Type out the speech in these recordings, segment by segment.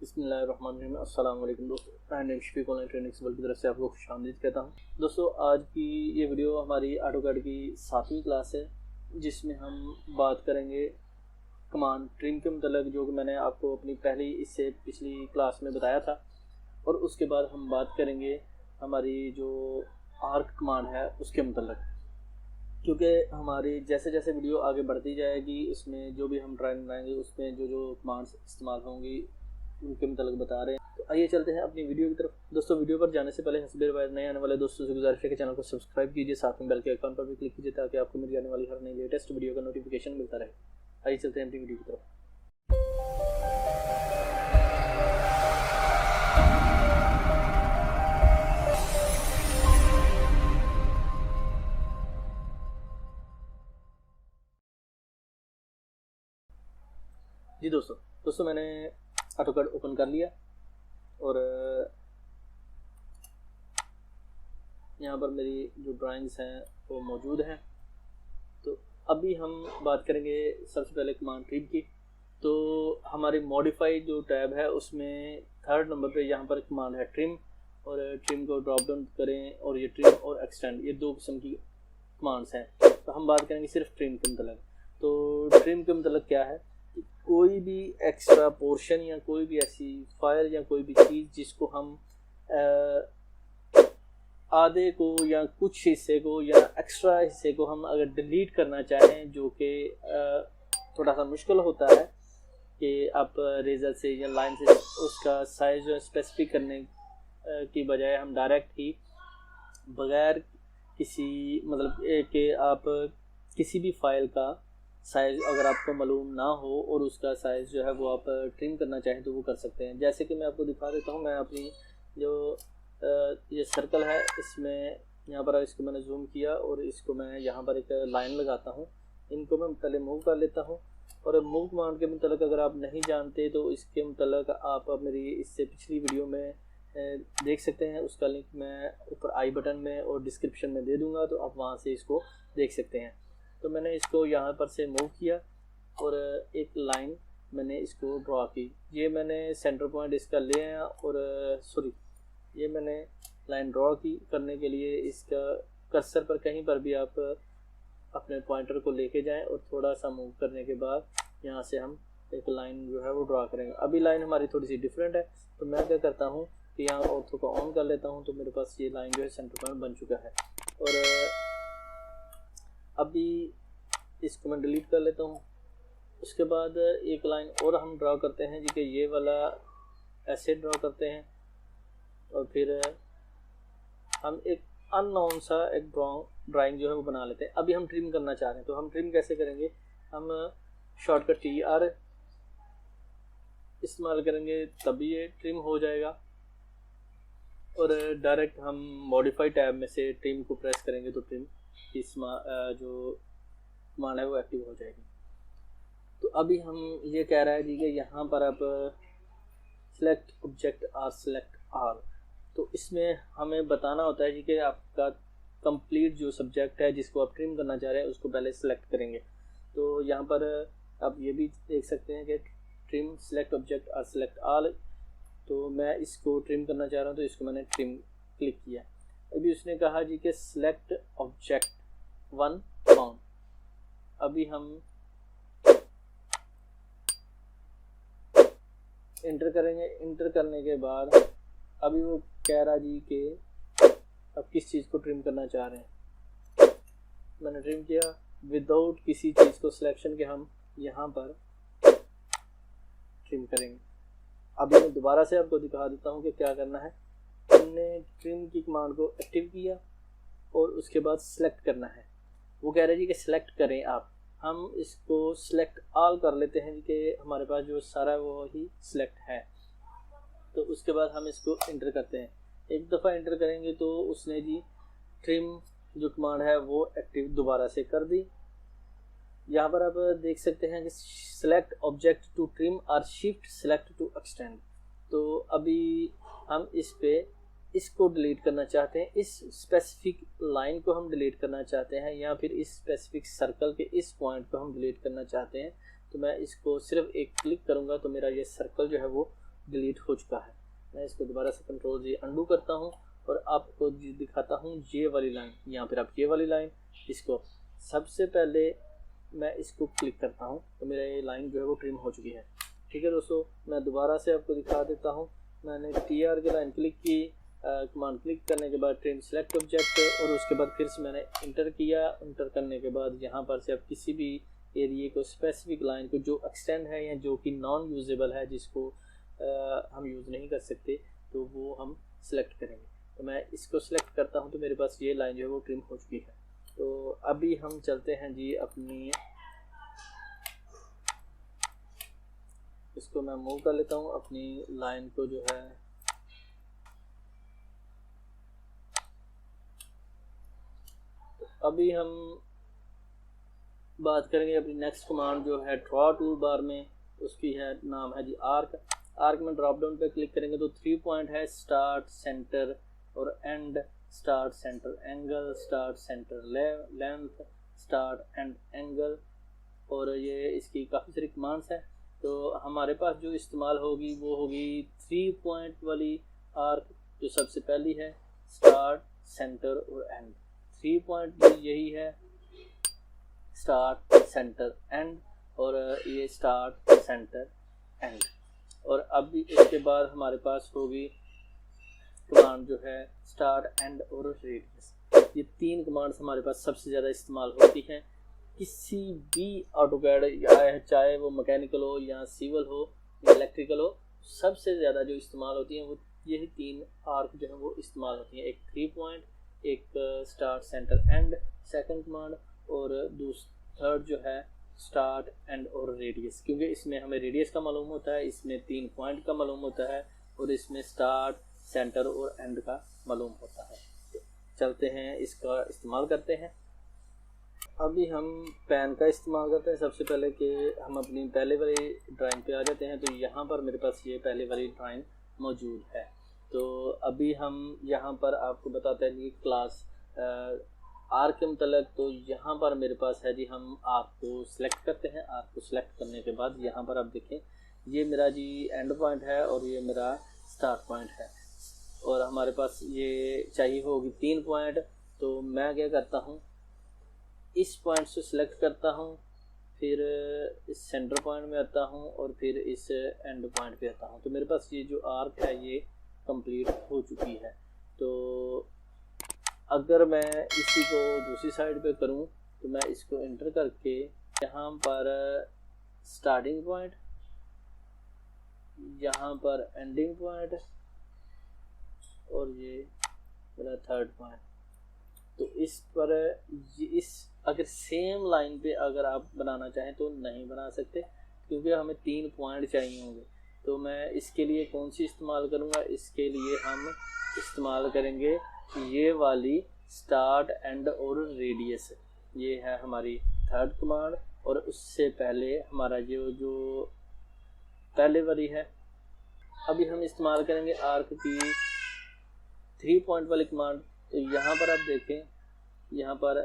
बिस्मिल्लाहिर्रहमानिर्रहीम। अस्सलाम वालेकुम दोस्तों, मैं शफीक ऑनलाइन ट्रेनिंग की तरफ से आपको खुशामदीद कहता हूँ। दोस्तों, आज की ये वीडियो हमारी ऑटोकैड की 7वीं क्लास है, जिसमें हम बात करेंगे कमांड ट्रिम के मतलब, जो कि मैंने आपको अपनी इससे पिछली क्लास में बताया था। और उसके बाद हम बात करेंगे हमारी जो आर्क कमांड है उसके मतलब, क्योंकि हमारी जैसे जैसे वीडियो आगे बढ़ती जाएगी इसमें जो भी हम ड्राइंग बनाएंगे उसमें जो जो कमांड्स इस्तेमाल होंगी उनके मतलब बता रहे हैं। तो आइए चलते हैं अपनी वीडियो की तरफ। दोस्तों, वीडियो पर जाने से पहले हस्बे रिवायत नए आने वाले दोस्तों से गुजारिश है कि चैनल को सब्सक्राइब कीजिए, साथ में बेल के आइकन पर भी क्लिक कीजिए ताकि आपको मेरी आने वाली हर नई लेटेस्ट वीडियो का नोटिफिकेशन मिलता रहे। आइए चलते हैं अपनी वीडियो की तरफ। जी दोस्तों मैंने ऑटोकैड ओपन कर लिया और यहाँ पर मेरी जो ड्राइंग्स हैं वो मौजूद हैं। तो अभी हम बात करेंगे सबसे पहले कमांड ट्रिम की। तो हमारी मॉडिफाई जो टैब है उसमें 3rd नंबर पे यहाँ पर कमांड है ट्रिम, और ट्रिम को ड्रॉप डाउन करें और ये ट्रिम और एक्सटेंड, ये 2 किस्म की कमांड्स हैं। तो हम बात करेंगे सिर्फ ट्रिम के मतलब। तो ट्रिम के मतलब क्या है कि कोई भी एक्स्ट्रा पोर्शन या कोई भी ऐसी फाइल या कोई भी चीज़ जिसको हम आधे को या कुछ हिस्से को या एक्स्ट्रा हिस्से को हम अगर डिलीट करना चाहें, जो कि थोड़ा सा मुश्किल होता है कि आप रेजर से या लाइन से उसका साइज जो स्पेसिफिक करने की बजाय हम डायरेक्ट ही बगैर किसी मतलब कि आप किसी भी फाइल का साइज़ अगर आपको मालूम ना हो और उसका साइज़ जो है वो आप ट्रिम करना चाहें तो वो कर सकते हैं। जैसे कि मैं आपको दिखा देता हूँ। मैं अपनी जो ये सर्कल है इसमें यहाँ पर इसको मैंने जूम किया और इसको मैं यहाँ पर एक लाइन लगाता हूँ। इनको मैं पहले मूव कर लेता हूँ। और मूव कमांड के मतलब अगर आप नहीं जानते तो इसके मतलब आप मेरी इससे पिछली वीडियो में देख सकते हैं। उसका लिंक मैं ऊपर आई बटन में और डिस्क्रिप्शन में दे दूँगा, तो आप वहाँ से इसको देख सकते हैं। तो मैंने इसको यहाँ पर से मूव किया और एक लाइन मैंने इसको ड्रॉ की। ये मैंने सेंटर पॉइंट इसका ले आया और ये मैंने लाइन ड्रॉ की करने के लिए इसका कर्सर पर कहीं पर भी आप अपने पॉइंटर को लेके जाएं और थोड़ा सा मूव करने के बाद यहाँ से हम एक लाइन जो है वो ड्रॉ करेंगे। अभी लाइन हमारी थोड़ी सी डिफरेंट है, तो मैं क्या करता हूँ कि यहाँ ऑर्थो को ऑन कर लेता हूँ। तो मेरे पास ये लाइन जो है सेंटर पॉइंट बन चुका है। और अभी इसको मैं डिलीट कर लेता हूँ। उसके बाद एक लाइन और हम ड्रॉ करते हैं जी, कि ये वाला ऐसे ड्रॉ करते हैं और फिर हम एक अननोन सा एक ड्राइंग जो है वो बना लेते हैं। अभी हम ट्रिम करना चाह रहे हैं, तो हम ट्रिम कैसे करेंगे? हम शॉर्टकट TR इस्तेमाल करेंगे तभी ये ट्रिम हो जाएगा। और डायरेक्ट हम मॉडिफाई टैब में से ट्रिम को प्रेस करेंगे तो ट्रिम की जो कमांड है वो एक्टिव हो जाएगी। तो अभी हम ये कह रहा है जी कि यहाँ पर आप सेलेक्ट ऑब्जेक्ट और सेलेक्ट आल, तो इसमें हमें बताना होता है जी कि आपका कंप्लीट जो सब्जेक्ट है जिसको आप ट्रिम करना चाह रहे हैं उसको पहले सेलेक्ट करेंगे। तो यहाँ पर आप ये भी देख सकते हैं कि ट्रिम सेलेक्ट ऑब्जेक्ट और सेलेक्ट आल। तो मैं इसको ट्रिम करना चाह रहा हूँ, तो इसको मैंने ट्रिम क्लिक किया। अभी उसने कहा जी कि सेलेक्ट ऑब्जेक्ट 1 बाउंड। अभी हम इंटर करेंगे। इंटर करने के बाद अभी वो कह रहा जी कि अब किस चीज़ को ट्रिम करना चाह रहे हैं। मैंने ट्रिम किया विदाउट किसी चीज़ को सिलेक्शन के। हम यहाँ पर ट्रिम करेंगे। अभी मैं दोबारा से आपको दिखा देता हूँ कि क्या करना है। हमने ट्रिम की कमांड को एक्टिव किया और उसके बाद सिलेक्ट करना है। वो कह रहे जी कि सिलेक्ट करें आप। हम इसको सिलेक्ट ऑल कर लेते हैं कि हमारे पास जो सारा वो ही सिलेक्ट है। तो उसके बाद हम इसको इंटर करते हैं। एक दफ़ा इंटर करेंगे तो उसने जी ट्रिम जो कमांड है वो एक्टिव दोबारा से कर दी। यहाँ पर आप देख सकते हैं कि सेलेक्ट ऑब्जेक्ट टू ट्रिम और शिफ्ट सेलेक्ट टू एक्सटेंड। तो अभी हम इसको डिलीट करना चाहते हैं, इस स्पेसिफिक लाइन को हम डिलीट करना चाहते हैं, या फिर इस स्पेसिफिक सर्कल के इस पॉइंट को हम डिलीट करना चाहते हैं। तो मैं इसको सिर्फ एक क्लिक करूंगा तो मेरा ये सर्कल जो है वो डिलीट हो चुका है। मैं इसको दोबारा से कंट्रोल जी अंडू करता हूँ और आपको दिखाता हूँ ये वाली लाइन। यहाँ पर आप ये वाली लाइन, इसको सबसे पहले मैं इसको क्लिक करता हूँ तो मेरा ये लाइन जो है वो ट्रिम हो चुकी है। ठीक है दोस्तों, मैं दोबारा से आपको दिखा देता हूँ। मैंने TR की लाइन क्लिक की, कमांड क्लिक करने के बाद ट्रिम सेलेक्ट ऑब्जेक्ट, और उसके बाद फिर से मैंने इंटर किया। इंटर करने के बाद यहाँ पर से आप किसी भी एरिए को, स्पेसिफिक लाइन को जो एक्सटेंड है या जो कि नॉन यूजेबल है, जिसको हम यूज़ नहीं कर सकते, तो वो हम सिलेक्ट करेंगे। तो मैं इसको सिलेक्ट करता हूँ तो मेरे पास ये लाइन जो है वो ट्रिम हो चुकी है। तो अभी हम चलते हैं जी अपनी, इसको मैं मूव कर लेता हूँ अपनी लाइन को जो है। तो अभी हम बात करेंगे अपनी नेक्स्ट कमांड जो है ड्रॉ टूल बार में, उसकी है नाम है जी आर्क। आर्क में ड्रॉप डाउन पे क्लिक करेंगे तो 3 पॉइंट है, स्टार्ट, सेंटर और and. Start, centre, angle, start, centre, length, start and angle, और ये इसकी काफ़ी सारी कमांड्स हैं। तो हमारे पास जो इस्तेमाल होगी वो होगी 3 पॉइंट वाली आर्क, जो सबसे पहली है, स्टार्ट, सेंटर और एंड। 3 पॉइंट भी यही है, स्टार्ट, सेंटर, एंड, और ये स्टार्ट, सेंटर, एंड। और अभी इसके बाद हमारे पास होगी कमांड जो है स्टार्ट, एंड और रेडियस। ये 3 कमांड्स हमारे पास सबसे ज़्यादा इस्तेमाल होती हैं किसी भी ऑटोकैड, या चाहे वो मैकेनिकल हो या सिविल हो या इलेक्ट्रिकल हो। सबसे ज़्यादा जो इस्तेमाल होती हैं वो यही 3 आर्क जो है वो इस्तेमाल होती हैं। एक 3 पॉइंट, एक start, centre, and second command, और थर्ड जो है स्टार्ट, एंड और रेडियस। क्योंकि इसमें हमें रेडियस का मालूम होता है, इसमें 3 पॉइंट का मालूम होता है, और इसमें स्टार्ट, सेंटर और एंड का मालूम होता है। तो चलते हैं इसका इस्तेमाल करते हैं। अभी हम पेन का इस्तेमाल करते हैं। सबसे पहले कि हम अपनी पहले वाली ड्राइंग पे आ जाते हैं। तो यहाँ पर मेरे पास ये पहले वाली ड्राइंग मौजूद है। तो अभी हम यहाँ पर आपको बताते हैं कि क्लास आर्क के मतलब। तो यहाँ पर मेरे पास है जी, हम आर्क को सिलेक्ट करते हैं। आर्क को सिलेक्ट करने के बाद यहाँ पर आप देखें, ये मेरा जी एंड पॉइंट है और ये मेरा स्टार्ट पॉइंट है, और हमारे पास ये चाहिए होगी 3 पॉइंट। तो मैं क्या करता हूँ, इस पॉइंट से सिलेक्ट करता हूँ, फिर इस सेंटर पॉइंट में आता हूँ और फिर इस एंड पॉइंट पे आता हूँ। तो मेरे पास ये जो आर्क है ये कंप्लीट हो चुकी है। तो अगर मैं इसी को दूसरी साइड पे करूँ तो मैं इसको एंटर करके यहाँ पर स्टार्टिंग पॉइंट, यहाँ पर एंडिंग पॉइंट, और ये मेरा थर्ड पॉइंट। तो इस पर इस अगर सेम लाइन पे अगर आप बनाना चाहें तो नहीं बना सकते, क्योंकि हमें 3 पॉइंट चाहिए होंगे। तो मैं इसके लिए कौन सी इस्तेमाल करूँगा, इसके लिए हम इस्तेमाल करेंगे ये वाली स्टार्ट, एंड और रेडियस। ये है हमारी थर्ड कमांड, और उससे पहले हमारा जो पहले वाली है। अभी हम इस्तेमाल करेंगे आर्क की 3 पॉइंट वाली कमांड। तो यहाँ पर आप देखें, यहाँ पर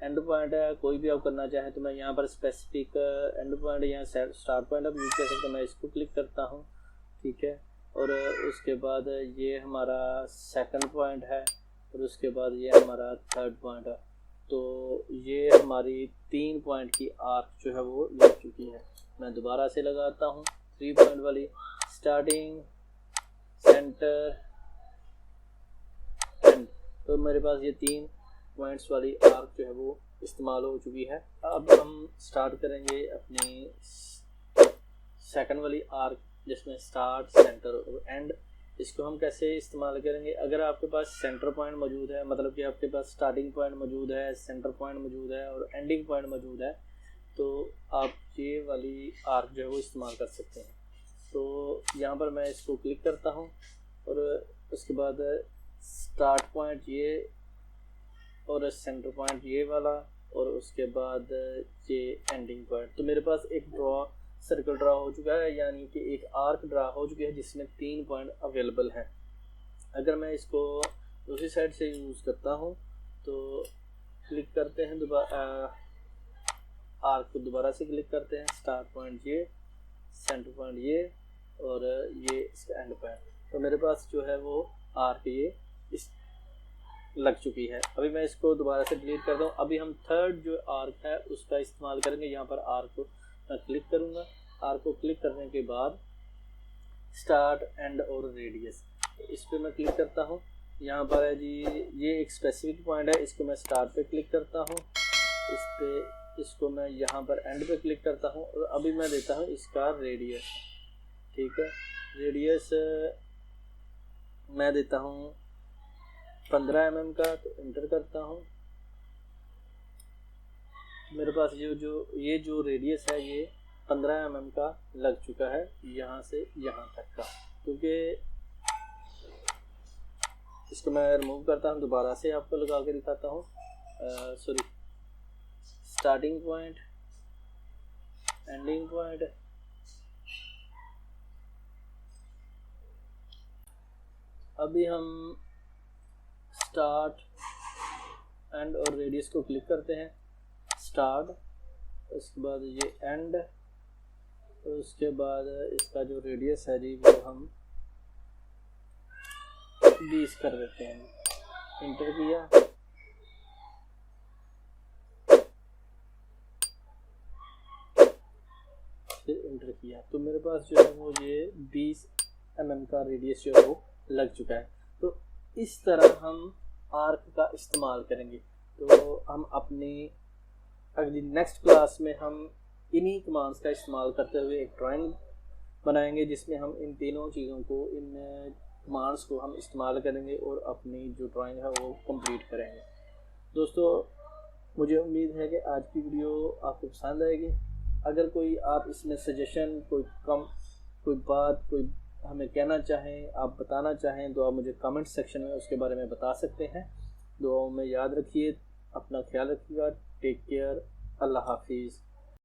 एंड पॉइंट है, कोई भी आप करना चाहें तो मैं यहाँ पर स्पेसिफिक एंड पॉइंट या स्टार्ट पॉइंट आप यूज़ कर सकते हैं। मैं इसको क्लिक करता हूँ, ठीक है, और उसके बाद ये हमारा सेकंड पॉइंट है, और उसके बाद ये हमारा थर्ड पॉइंट है। तो ये हमारी 3 पॉइंट की आर्क जो है वो लग चुकी है। मैं दोबारा से लगाता हूँ 3 पॉइंट वाली, स्टार्टिंग, सेंटर, एंड। तो मेरे पास ये 3 पॉइंट्स वाली आर्क जो है वो इस्तेमाल हो चुकी है। अब हम स्टार्ट करेंगे अपनी सेकंड वाली आर्क, जिसमें स्टार्ट, सेंटर और एंड। इसको हम कैसे इस्तेमाल करेंगे, अगर आपके पास सेंटर पॉइंट मौजूद है, मतलब कि आपके पास स्टार्टिंग पॉइंट मौजूद है, सेंटर पॉइंट मौजूद है और एंडिंग पॉइंट मौजूद है, तो आप ये वाली आर्क जो है वो इस्तेमाल कर सकते हैं। तो यहाँ पर मैं इसको क्लिक करता हूँ, और उसके बाद स्टार्ट पॉइंट ये, और सेंटर पॉइंट ये वाला, और उसके बाद ये एंडिंग पॉइंट। तो मेरे पास एक सर्कल ड्रा हो चुका है, यानी कि एक आर्क ड्रा हो चुकी है जिसमें 3 पॉइंट अवेलेबल हैं। अगर मैं इसको दूसरी साइड से यूज़ करता हूँ तो क्लिक करते हैं, दोबारा आर्क को दोबारा से क्लिक करते हैं, स्टार्ट पॉइंट ये, सेंटर पॉइंट ये, और ये इसका एंड पॉइंट। तो मेरे पास जो है वो आर्क ये इस लग चुकी है। अभी मैं इसको दोबारा से डिलीट करता हूँ। अभी हम थर्ड जो आर्क है उसका इस्तेमाल करेंगे। यहाँ पर आर्क को मैं क्लिक करूँगा। आर्क को क्लिक करने के बाद स्टार्ट, एंड और रेडियस, इस पर मैं क्लिक करता हूँ। यहाँ पर है जी ये एक स्पेसिफिक पॉइंट है, इसको मैं स्टार्ट पे क्लिक करता हूँ। इसको मैं यहाँ पर एंड पे क्लिक करता हूँ और अभी मैं देता हूँ इसका रेडियस। ठीक है, रेडियस मैं देता हूँ 15 mm का। तो इंटर करता हूँ। मेरे पास ये जो रेडियस है ये 15 mm का लग चुका है, यहाँ से यहाँ तक का। क्योंकि इसको मैं रिमूव करता हूँ, दोबारा से आपको लगा के दिखाता हूँ। Sorry, starting point, ending point, अभी हम स्टार्ट, एंड और रेडियस को क्लिक करते हैं। स्टार्ट, उसके बाद ये एंड, उसके बाद इसका जो रेडियस है जी वो हम 20 कर देते हैं। इंटर किया, फिर इंटर किया, तो मेरे पास जो है वो ये 20 mm का रेडियस जो है वो लग चुका है। तो इस तरह हम आर्क का इस्तेमाल करेंगे। तो हम अपनी अगली नेक्स्ट क्लास में हम इन्हीं कमांड्स का इस्तेमाल करते हुए एक ड्राइंग बनाएंगे, जिसमें हम इन तीनों चीज़ों को, इन कमांड्स को हम इस्तेमाल करेंगे और अपनी जो ड्राइंग है वो कंप्लीट करेंगे। दोस्तों, मुझे उम्मीद है कि आज की वीडियो आपको पसंद आएगी। अगर कोई आप इसमें सजेशन, कोई बात, कोई हमें कहना चाहें, आप बताना चाहें, तो आप मुझे कमेंट सेक्शन में उसके बारे में बता सकते हैं। दुआओं में याद रखिए, अपना ख्याल रखिएगा। टेक केयर, अल्लाह हाफिज़।